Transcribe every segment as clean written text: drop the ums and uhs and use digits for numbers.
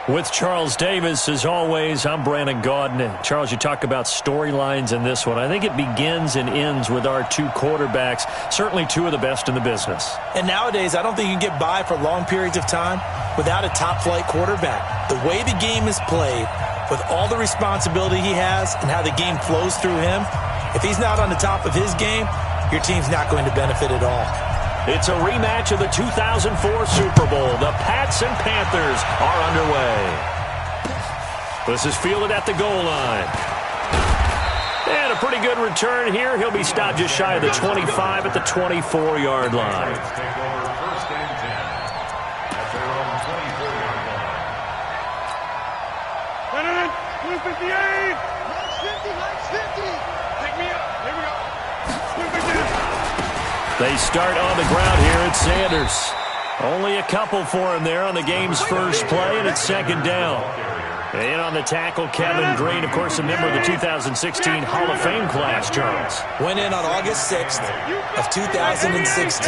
With Charles Davis, as always, I'm Brandon Gaudin. Charles, you talk about storylines in this one. I think it begins and ends with our two quarterbacks, certainly two of the best in the business. And nowadays, I don't think you can get by for long periods of time without a top-flight quarterback. The way the game is played, with all the responsibility he has and how the game flows through him, if he's not on the top of his game, your team's not going to benefit at all. It's a rematch of the 2004 Super Bowl. The Pats and Panthers are underway. This is fielded at the goal line. And a pretty good return here. He'll be stopped just shy of the 25 at the 24-yard line. They start on the ground here at Sanders. Only a couple for him there on the game's first play, and it's second down. In on the tackle, Kevin Green, of course, a member of the 2016 Hall of Fame class, Charles. Went in on August 6th of 2016.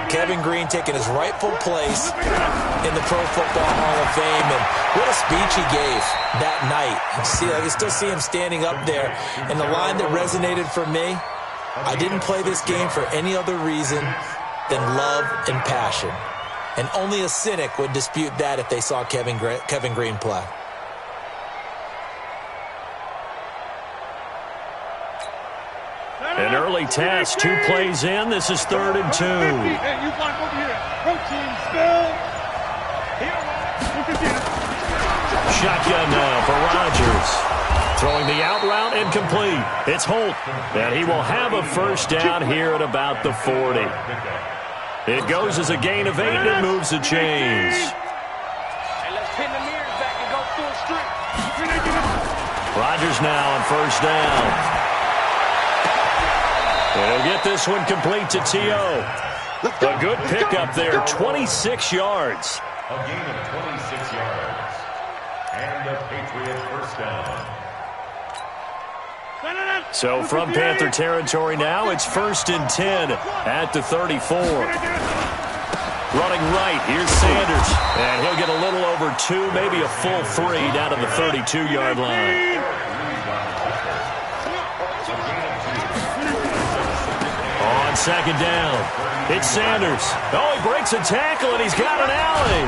Kevin Green taking his rightful place in the Pro Football Hall of Fame. And what a speech he gave that night. I can still see him standing up there. And the line that resonated for me, I didn't play this game for any other reason than love and passion. And only a cynic would dispute that if they saw Kevin Green play. An early test, 2 plays in. This is 3rd and 2. Shotgun now for Rodgers. Throwing the out route and complete. It's Holt. And he will have a first down here at about the 40. It goes as a gain of 8 and it moves the chains. Rodgers now on first down. And he'll get this one complete to T.O. A good pickup there, 26 yards. A gain of 26 yards. And the Patriots first down. So from Panther territory now, it's 1st and 10 at the 34. Running right, here's Sanders. And he'll get a little over 2, maybe a full 3 down to the 32-yard line. On second down, it's Sanders. Oh, he breaks a tackle, and he's got an alley.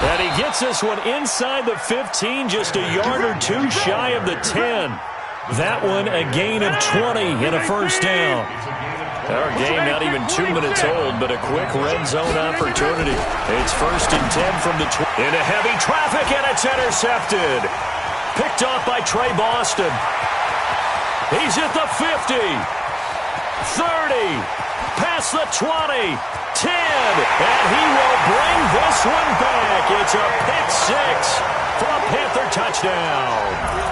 And he gets this one inside the 15, just a yard or 2 shy of the 10. That one a gain of 20 and a first down. Our game not even 2 minutes old, but a quick red zone opportunity. It's 1st and 10 from the 20. Into heavy traffic, and it's intercepted. Picked off by Trey Boston. He's at the 50, 30, past the 20, 10, and he will bring this one back. It's a pick 6 for a Panther touchdown.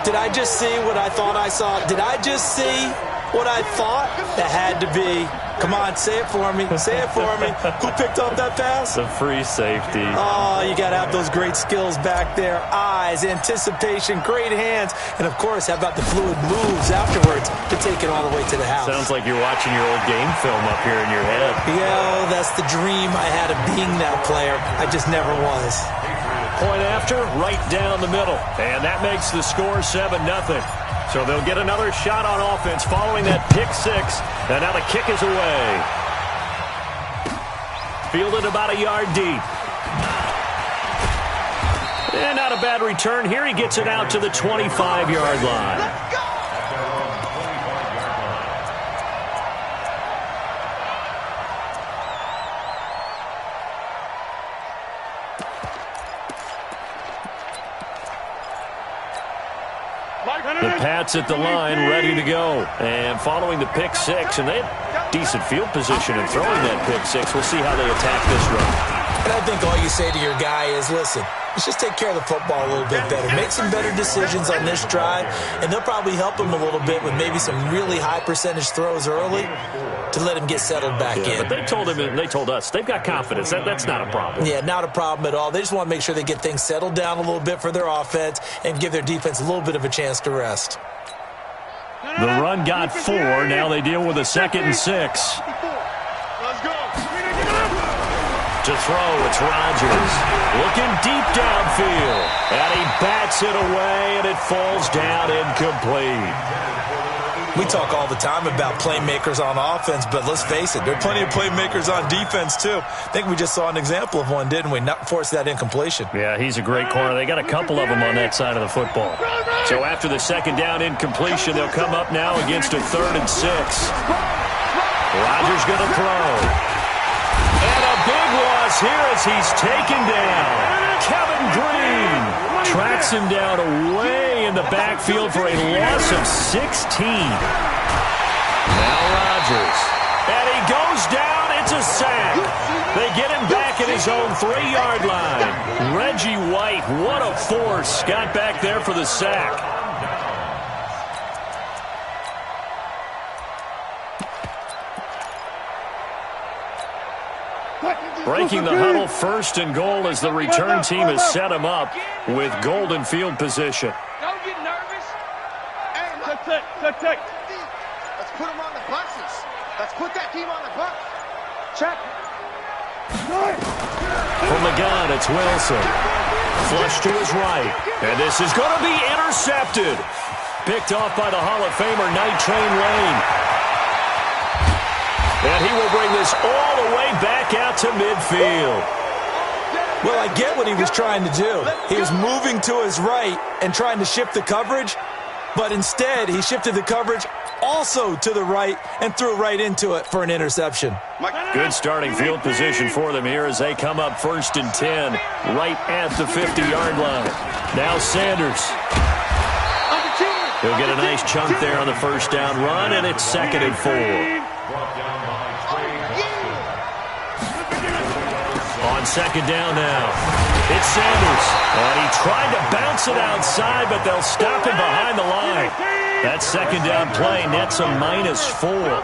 Did I just see what I thought I saw? Did I just see what I thought? That had to be. Come on, say it for me. Say it for me. Who picked up that pass? The free safety. Oh, you got to have those great skills back there. Eyes, anticipation, great hands. And, of course, how about the fluid moves afterwards to take it all the way to the house? Sounds like you're watching your old game film up here in your head. Yeah, that's the dream I had of being that player. I just never was. Point after, right down the middle. And that makes the score 7-0. So they'll get another shot on offense following that pick 6. And now the kick is away. Fielded about a yard deep. And not a bad return here. He gets it out to the 25-yard line. The Pats at the line, ready to go. And following the pick 6, and they had decent field position in throwing that pick 6. We'll see how they attack this run. And I think all you say to your guy is, listen, let's just take care of the football a little bit better. Make some better decisions on this drive, and they'll probably help him a little bit with maybe some really high percentage throws early to let him get settled back in. But they told him, and they told us, they've got confidence. That's not a problem. Yeah, not a problem at all. They just want to make sure they get things settled down a little bit for their offense and give their defense a little bit of a chance to rest. The run got 4. Now they deal with a 2nd and 6. Let's go. To throw, it's Rodgers. Looking deep downfield. And he bats it away, and it falls down incomplete. We talk all the time about playmakers on offense, but let's face it, there are plenty of playmakers on defense, too. I think we just saw an example of one, didn't we? Not force that incompletion. Yeah, he's a great corner. They got a couple of them on that side of the football. So after the second down incompletion, they'll come up now against a 3rd and 6. Rodgers going to throw. And a big loss here as he's taken down. Kevin Green tracks him down away in the backfield for a loss of 16. Now Rodgers. And he goes down. It's a sack. They get him back at his own 3-yard line. Reggie White, what a force. Got back there for the sack. Breaking the huddle, 1st and goal as the return team has set him up with golden field position. Don't get nervous. Hey, let's put him on the buses. Let's put that team on the bus. Check. From the gun, it's Wilson. Flush to his right. And this is going to be intercepted. Picked off by the Hall of Famer, Night Train Lane. And he will bring this all the way back out to midfield. Well, I get what he was trying to do. He was moving to his right and trying to shift the coverage, but instead he shifted the coverage also to the right and threw right into it for an interception. Good starting field position for them here as they come up 1st and 10 right at the 50-yard line. Now Sanders. He'll get a nice chunk there on the 1st down run, and it's 2nd and 4. On 2nd down now, it's Sanders. And he tried to bounce it outside, but they'll stop him behind the line. That 2nd down play nets a -4.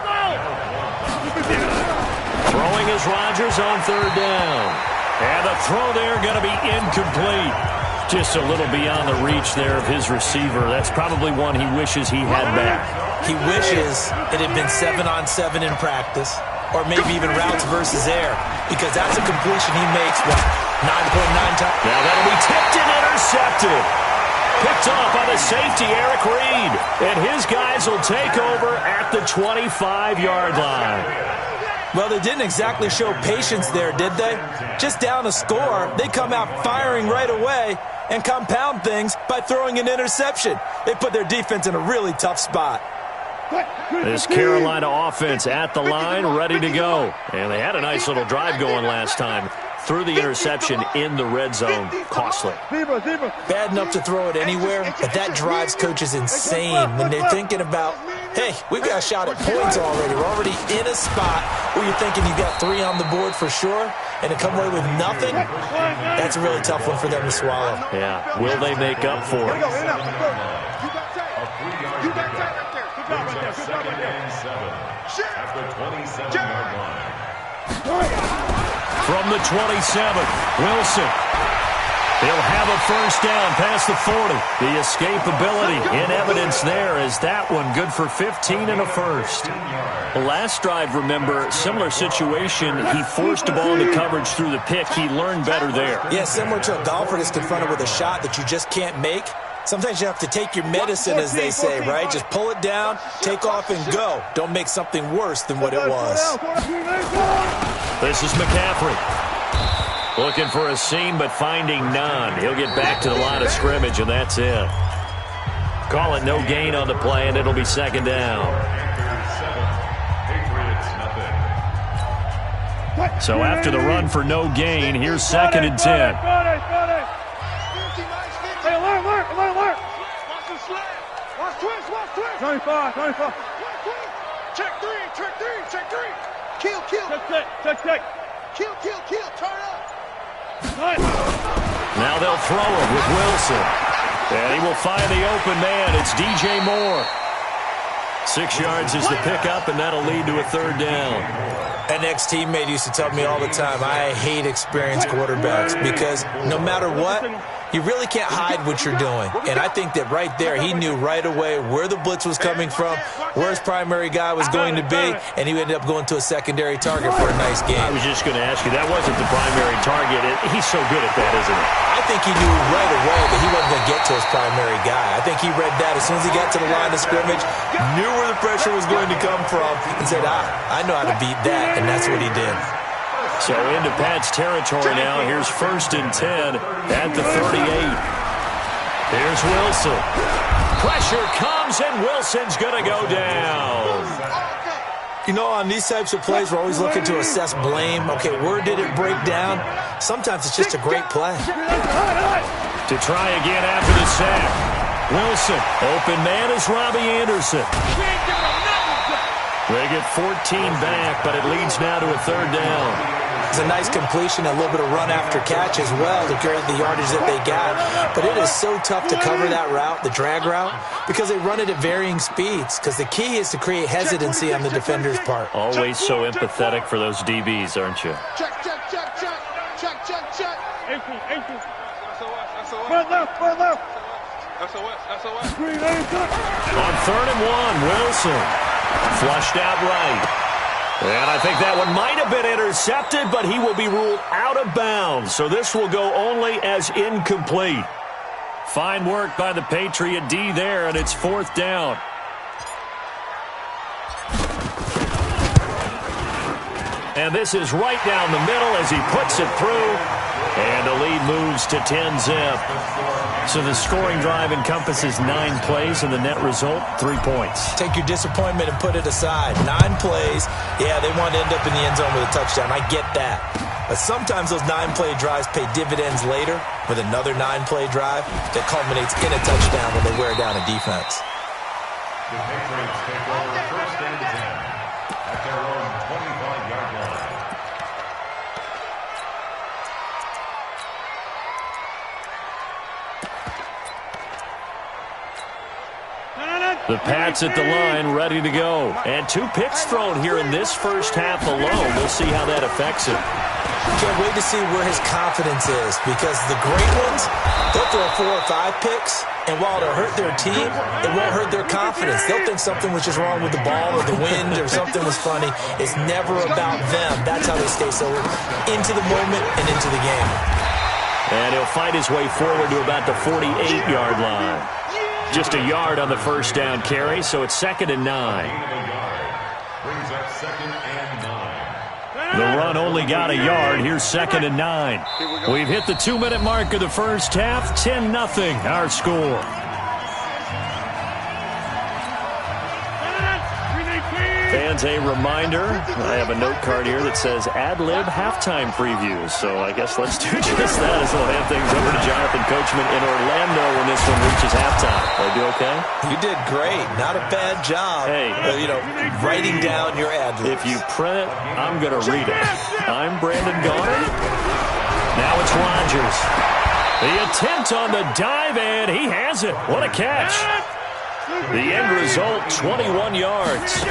Throwing is Rodgers on 3rd down. And the throw there going to be incomplete. Just a little beyond the reach there of his receiver. That's probably one he wishes he had back. He wishes it had been 7-on-7 in practice, or maybe even routes versus air, because that's a completion he makes, 9.9 times. Now that'll be tipped and intercepted. Picked off by the safety, Eric Reed. And his guys will take over at the 25-yard line. Well, they didn't exactly show patience there, did they? Just down a score, they come out firing right away and compound things by throwing an interception. They put their defense in a really tough spot. This Carolina offense at the line, ready to go. And they had a nice little drive going last time. Threw the interception in the red zone. Costly. Bad enough to throw it anywhere, but that drives coaches insane when they're thinking about, hey, we've got a shot at points already. We're already in a spot where you're thinking you've got 3 on the board for sure, and to come away with nothing, that's a really tough one for them to swallow. Yeah, will they make up for it? From the 27, Wilson. He'll have a 1st down past the 40. The escapability in evidence there is that one good for 15 and a 1st. The last drive, remember, similar situation. He forced the ball into coverage through the pick. He learned better there. Yeah, similar to a golfer that's confronted with a shot that you just can't make. Sometimes you have to take your medicine, as they say, right? Just pull it down, take off, and go. Don't make something worse than what it was. This is McCaffrey. Looking for a seam, but finding none. He'll get back to the line of scrimmage, and that's it. Call it no gain on the play, and it'll be 2nd down. So after the run for no gain, here's 2nd and 10. Hey, alert. Watch the slap. Watch twist. 25. Check three. Kill. Check. Kill. Turn up. Now they'll throw it with Wilson. And he will find the open man. It's DJ Moore. 6 yards is the pickup, and that'll lead to a 3rd down. An ex-teammate used to tell me all the time, I hate experienced quarterbacks because no matter what, You really can't hide what you're doing. And I think that right there, he knew right away where the blitz was coming from, where his primary guy was going to be, and he ended up going to a secondary target for a nice game. I was just going to ask you, that wasn't the primary target. He's so good at that, isn't he? I think he knew right away that he wasn't going to get to his primary guy. I think he read that as soon as he got to the line of scrimmage, knew where the pressure was going to come from, and said, I know how to beat that, and that's what he did. So into Pat's territory now. Here's 1st and 10 at the 38. Here's Wilson. Pressure comes, and Wilson's going to go down. You know, on these types of plays, we're always looking to assess blame. Okay, where did it break down? Sometimes it's just a great play. To try again after the sack. Wilson, open man is Robbie Anderson. They get 14 back, but it leads now to a 3rd down. It's a nice completion, a little bit of run after catch as well to carry the yardage that they got. But it is so tough to cover that route, the drag route, because they run it at varying speeds. Because the key is to create hesitancy on the defender's part. Always so empathetic for those DBs, aren't you? Check, check, check, check. Check, check, check. On 3rd and 1, Wilson. Flushed out right. And I think that one might have been intercepted, but he will be ruled out of bounds. So this will go only as incomplete. Fine work by the Patriot D there, and it's 4th down. And this is right down the middle as he puts it through. And the lead moves to 10-zip. So the scoring drive encompasses 9 plays, and the net result, 3 points. Take your disappointment and put it aside. 9 plays. Yeah, they want to end up in the end zone with a touchdown. I get that. But sometimes those 9-play drives pay dividends later with another 9-play drive that culminates in a touchdown when they wear down a defense. The Patriots take over 1st and 10 at their own 25-yard line. The Pats at the line, ready to go. And 2 picks thrown here in this first half alone. We'll see how that affects him. Can't wait to see where his confidence is, because the great ones, they'll throw 4 or 5 picks, and while it'll hurt their team, it won't hurt their confidence. They'll think something was just wrong with the ball or the wind or something was funny. It's never about them. That's how they stay so into the moment and into the game. And he'll fight his way forward to about the 48-yard line. Just a yard on the first down carry, so it's 2nd and 9. Brings up 2nd and 9. The run only got a yard. Here's 2nd and 9. We've hit the 2-minute mark of the first half. 10-0 our score. Fans, a reminder, I have a note card here that says ad-lib halftime previews. So I guess let's do just that as we'll hand things over to Jonathan Coachman in Orlando when this one reaches halftime. Did I do okay? You did great. Not a bad job. Hey. Writing down your ad-libs. If you print it, I'm going to read it. I'm Brandon Gaudin. Now it's Rodgers. The attempt on the dive, and he has it. What a catch. The end result, 21 yards.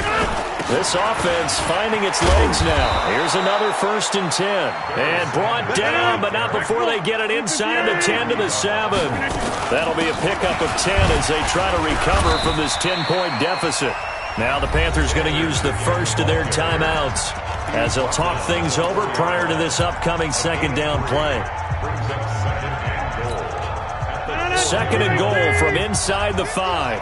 This offense finding its legs now. Here's another 1st and 10. And brought down, but not before they get it inside the 10 to the 7. That'll be a pickup of 10 as they try to recover from this 10-point deficit. Now the Panthers going to use the first of their timeouts as they'll talk things over prior to this upcoming 2nd down play. 2nd and goal from inside the 5.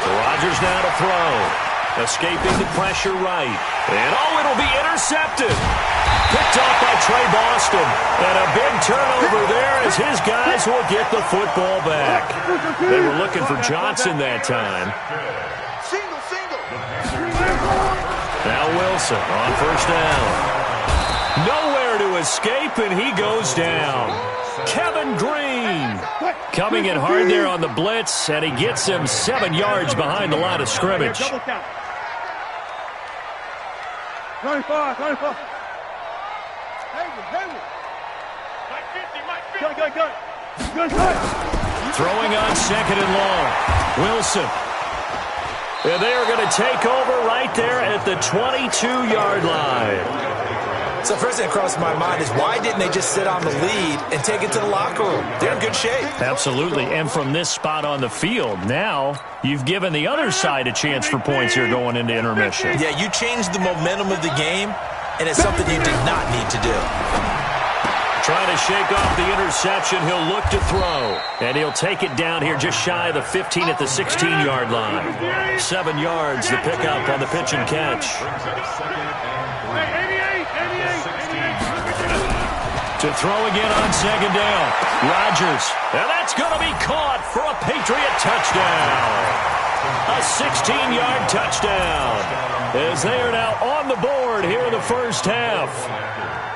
Rodgers now to throw. Escaping the pressure right. And it'll be intercepted. Picked off by Trey Boston. And a big turnover there as his guys will get the football back. They were looking for Johnson that time. Now Wilson on 1st down. Nowhere to escape, and he goes down. Kevin Green coming in hard there on the blitz, and he gets him 7 yards behind the line of scrimmage. 25. Good. Throwing on 2nd and long. Wilson. And they are going to take over right there at the 22-yard line. So first thing that crossed my mind is why didn't they just sit on the lead and take it to the locker room? They're in good shape. Absolutely. And from this spot on the field, now you've given the other side a chance for points here going into intermission. Yeah, you changed the momentum of the game, and it's something you did not need to do. Trying to shake off the interception. He'll look to throw. And he'll take it down here just shy of the 15 at the 16-yard line. 7 yards, the pickup on the pitch and catch. To throw again on second down. Rodgers. And that's going to be caught for a Patriot touchdown. A 16-yard touchdown. As they are now on the board here in the first half.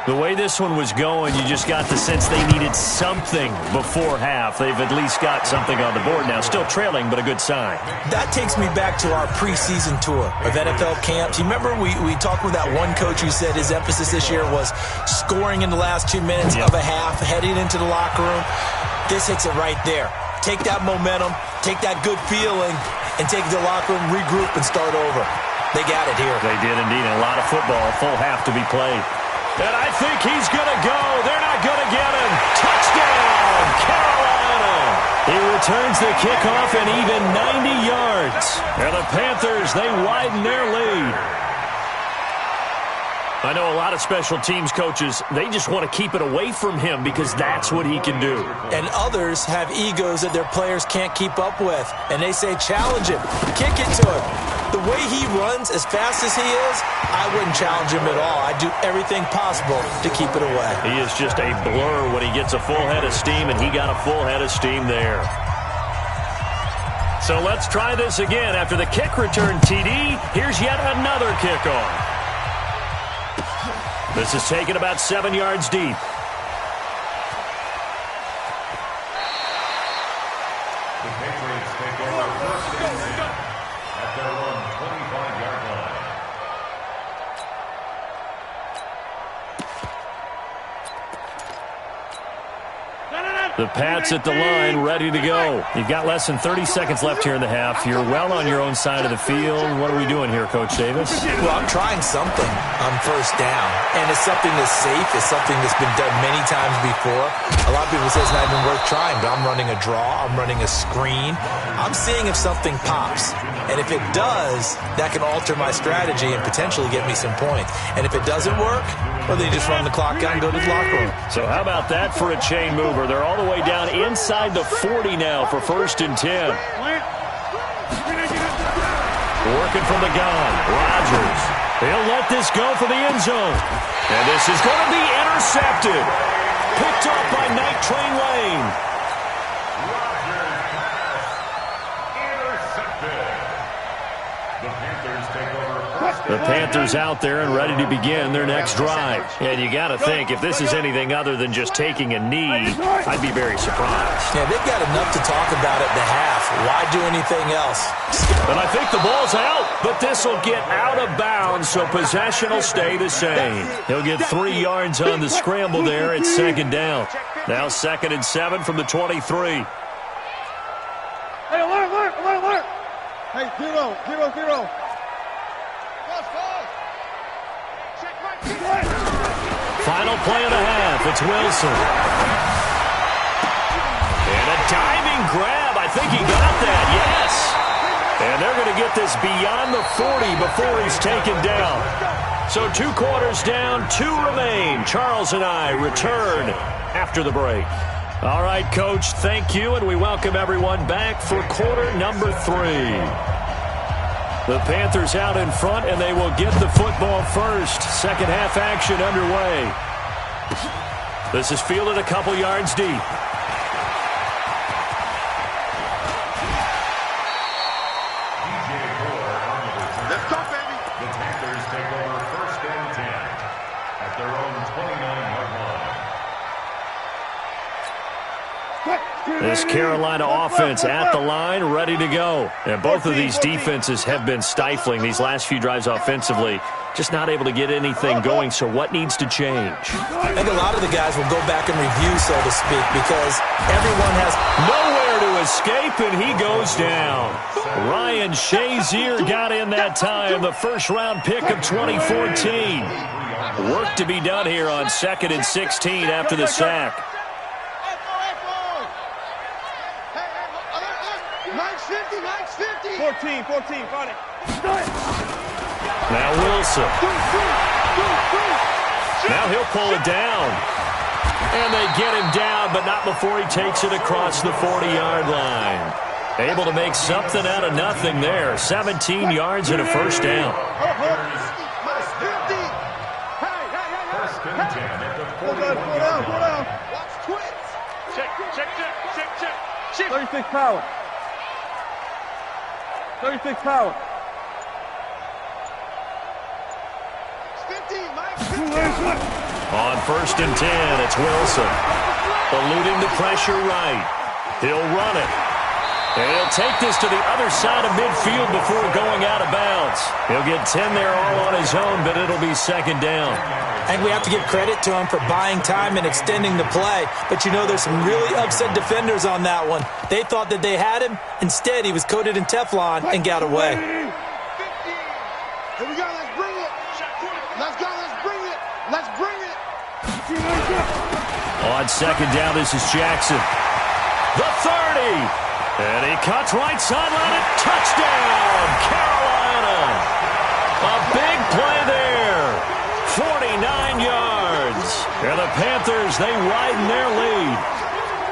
The way this one was going, you just got the sense they needed something before half. They've at least got something on the board now. Still trailing, but a good sign. That takes me back to our preseason tour of NFL camps. You remember we talked with that one coach who said his emphasis this year was scoring in the last 2 minutes of a half, heading into the locker room. This hits it right there. Take that momentum, take that good feeling, and take it to the locker room, regroup, and start over. They got it here. They did indeed. A lot of football, full half to be played. And I think he's going to go. They're not going to get him. Touchdown, Carolina. He returns the kickoff and even 90 yards. And the Panthers, they widen their lead. I know a lot of special teams coaches, they just want to keep it away from him because that's what he can do. And others have egos that their players can't keep up with. And they say, challenge him, kick it to him. The way he runs as fast as he is, I wouldn't challenge him at all. I'd do everything possible to keep it away. He is just a blur when he gets a full head of steam, and he got a full head of steam there. So let's try this again. After the kick return TD, here's yet another kickoff. This is taken about 7 yards deep. The Patriots take over first and 10 at their own 25-yard line. The Pats at the line, ready to go. You've got less than 30 seconds left here in the half. You're well on your own side of the field. What are we doing here, Coach Davis? Well, I'm trying something on first down, and it's something that's safe. It's something that's been done many times before. A lot of people say it's not even worth trying, but I'm running a draw. I'm running a screen. I'm seeing if something pops, and if it does, that can alter my strategy and potentially get me some points. And if it doesn't work, well, then you just run the clock out and go to the locker room. So how about that for a chain mover? They're all the way down inside the 40 now for first and 10. Working from the gun, Rodgers. He'll let this go for the end zone. And this is going to be intercepted. Picked up by Night Train Lane. The Panthers out there and ready to begin their next drive. And you got to think, if this is anything other than just taking a knee, I'd be very surprised. Yeah, they've got enough to talk about at the half. Why do anything else? And I think the ball's out, but this will get out of bounds, so possession will stay the same. He'll get 3 yards on the scramble there at second down. Now 2nd and 7 from the 23. Hey, alert. Hey, 0-0-0. Final play of the half. It's Wilson. And a diving grab. I think he got that. Yes. And they're going to get this beyond the 40 before he's taken down. So 2 quarters down, 2 remain. Charles and I return after the break. All right, Coach, thank you, and we welcome everyone back for quarter number 3. The Panthers out in front, and they will get the football first. Second half action underway. This is fielded a couple yards deep. Let's go, baby. The Panthers take over first and 10 at their own 29-yard line. This Carolina offense at the line, ready to go. And both of these defenses have been stifling these last few drives offensively. Just not able to get anything going, so what needs to change? I think a lot of the guys will go back and review, so to speak, because everyone has nowhere to escape, and he goes down. Ryan Shazier got in that time, the first-round pick of 2014. Work to be done here on 2nd and 16 after the sack. 14, got it. Now Wilson. Now he'll pull it down. And they get him down, but not before he takes it across the 40-yard line. Able to make something out of nothing there. 17 yards and a first down. Pull down. Watch twins. Check. 36 power. 36 power. 50, Mike. 50. On 1st and 10, it's Wilson. Eluding the pressure right. He'll run it. And he'll take this to the other side of midfield before going out of bounds. He'll get 10 there all on his own, but it'll be 2nd down. I think we have to give credit to him for buying time and extending the play. But, you know, there's some really upset defenders on that one. They thought that they had him. Instead, he was coated in Teflon and got away. 50. Here we go. Let's bring it. Let's go. Let's bring it. On 2nd down, this is Jackson. The 30. And he cuts right sideline and touchdown, Carolina. A big play there. 49 yards. And the Panthers, they widen their lead.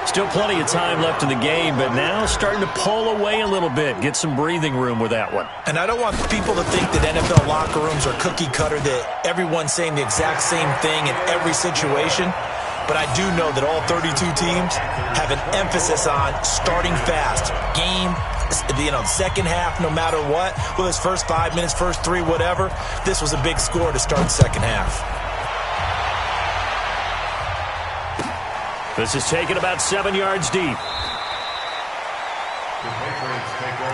Still plenty of time left in the game, but now starting to pull away a little bit. Get some breathing room with that one. And I don't want people to think that NFL locker rooms are cookie cutter, that everyone's saying the exact same thing in every situation. But I do know that all 32 teams have an emphasis on starting fast. Game, second half, no matter what. Whether it's first 5 minutes, first 3, whatever. This was a big score to start the second half. This is taken about 7 yards deep.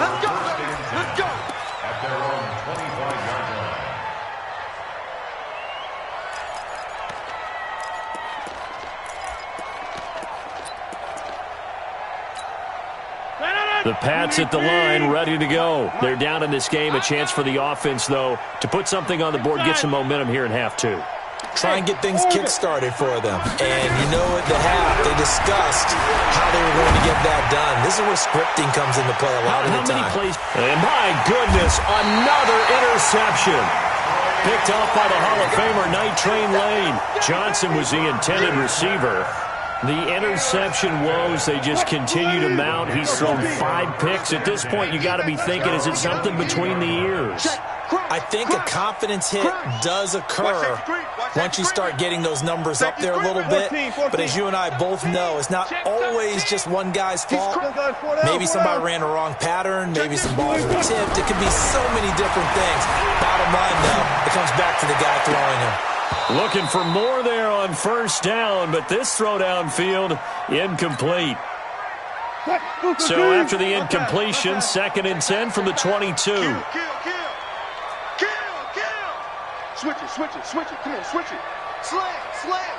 Let's go. At their own 25-yard line. The Pats at the line, ready to go. They're down in this game. A chance for the offense, though, to put something on the board, get some momentum here in half 2. Try and get things kick-started for them. And you know at the half, they discussed how they were going to get that done. This is where scripting comes into play a lot of the time. And my goodness, another interception. Picked off by the Hall of Famer, Night Train Lane. Johnson was the intended receiver. The interception woes, they just continue to mount. He's thrown 5 picks. At this point, you got to be thinking, is it something between the ears? I think a confidence hit does occur once you start getting those numbers up there a little bit. But as you and I both know, it's not always just one guy's fault. Maybe somebody ran a wrong pattern. Maybe some balls were tipped. It could be so many different things. Bottom line, though, it comes back to the guy throwing them. Looking for more there on 1st down, but this throw downfield, incomplete. So after the incompletion, 2nd and 10 from the 22. Kill. Switch it. Come on, switch it. Slam.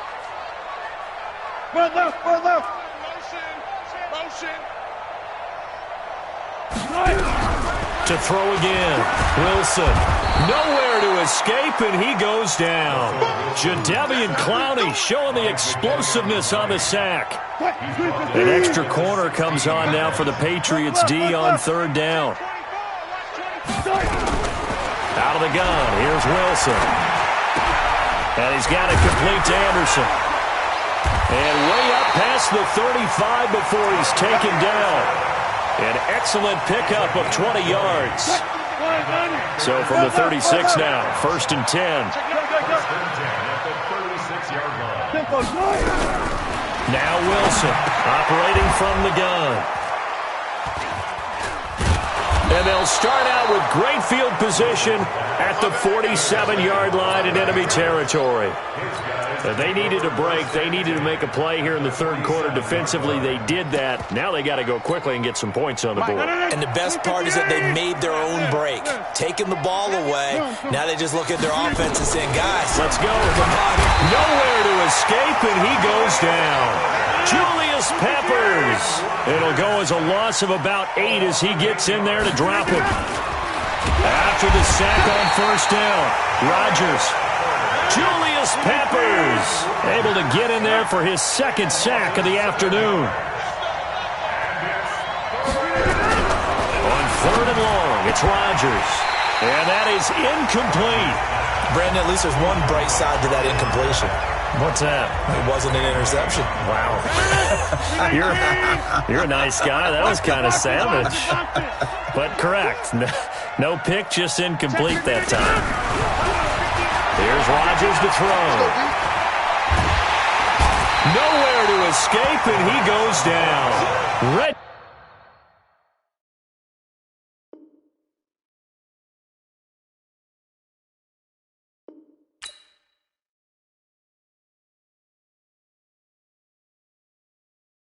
Run left. Motion. To throw again. Wilson. Nowhere to escape, and he goes down. Jadeveon Clowney showing the explosiveness on the sack. An extra corner comes on now for the Patriots D on 3rd down. Out of the gun, here's Wilson. And he's got it complete to Anderson. And way up past the 35 before he's taken down. An excellent pickup of 20 yards. So from the 36 now, 1st and 10. At the 36-yard line. Now Wilson operating from the gun. And they'll start out with great field position at the 47-yard line in enemy territory. They needed a break. They needed to make a play here in the 3rd quarter defensively. They did that. Now they got to go quickly and get some points on the board. And the best part is that they made their own break, taking the ball away. Now they just look at their offense and saying, guys, let's go. Come on. Nowhere to escape, and he goes down. Julius Peppers. It'll go as a loss of about 8 as he gets in there to drop him. After the sack on 1st down, Rodgers. Julius Peppers able to get in there for his second sack of the afternoon. On 3rd and long, it's Rodgers. And that is incomplete. Brandon, at least there's one bright side to that incompletion. What's that? It wasn't an interception. Wow. You're a nice guy. That was kind of savage. But correct. No pick, just incomplete that time. Here's Rodgers to throw. Nowhere to escape, and he goes down.